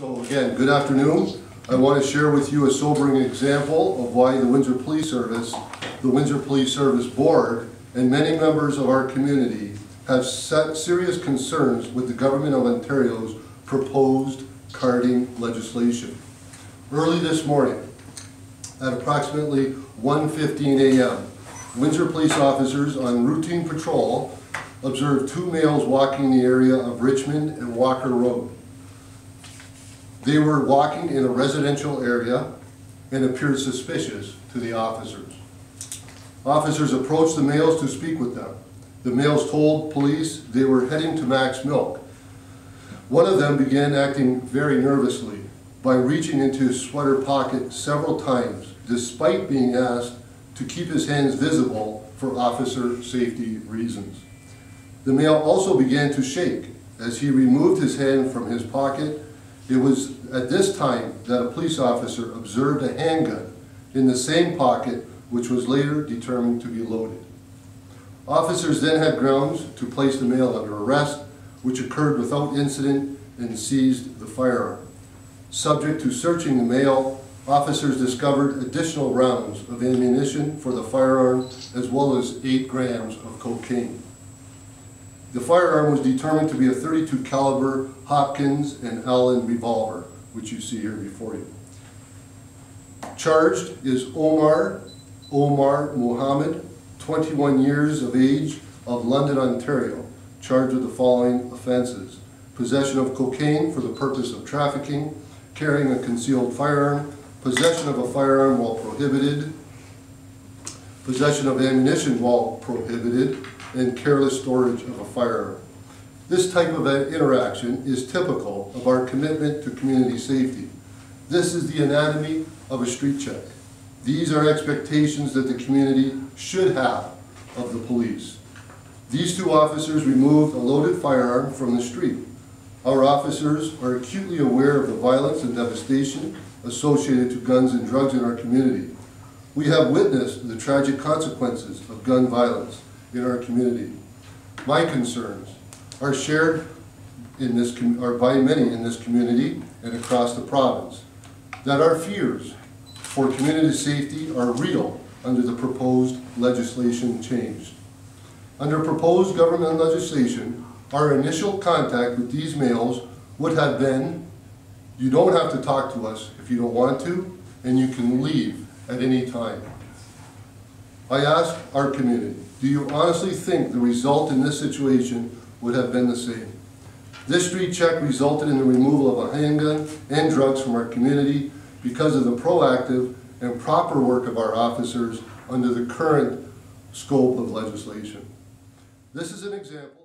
So again, good afternoon. I want to share with you a sobering example of why the Windsor Police Service, the Windsor Police Service Board, and many members of our community have set serious concerns with the Government of Ontario's proposed carding legislation. Early this morning, at approximately 1:15 a.m., Windsor police officers on routine patrol observed two males walking the area of Richmond and Walker Road. They were walking in a residential area and appeared suspicious to the officers. Officers approached the males to speak with them. The males told police they were heading to Max Milk. One of them began acting very nervously by reaching into his sweater pocket several times, despite being asked to keep his hands visible for officer safety reasons. The male also began to shake as he removed his hand from his pocket. It was at this time that a police officer observed a handgun in the same pocket, which was later determined to be loaded. Officers then had grounds to place the male under arrest, which occurred without incident, and seized the firearm. Subject to searching the male, officers discovered additional rounds of ammunition for the firearm, as well as 8 grams of cocaine. The firearm was determined to be a .32 caliber Hopkins and Allen revolver, which you see here before you. Charged is Omar Mohammed, 21 years of age, of London, Ontario, charged with the following offenses: possession of cocaine for the purpose of trafficking, carrying a concealed firearm, possession of a firearm while prohibited, possession of ammunition while prohibited, and careless storage of a firearm. This type of interaction is typical of our commitment to community safety. This is the anatomy of a street check. These are expectations that the community should have of the police. These two officers removed a loaded firearm from the street. Our officers are acutely aware of the violence and devastation associated to guns and drugs in our community. We have witnessed the tragic consequences of gun violence in our community. My concerns are shared by many in this community and across the province, that our fears for community safety are real under the proposed legislation change. Under proposed government legislation, our initial contact with these males would have been, you don't have to talk to us if you don't want to, and you can leave at any time. I ask our community, do you honestly think the result in this situation would have been the same? This street check resulted in the removal of a handgun and drugs from our community because of the proactive and proper work of our officers under the current scope of legislation. This is an example.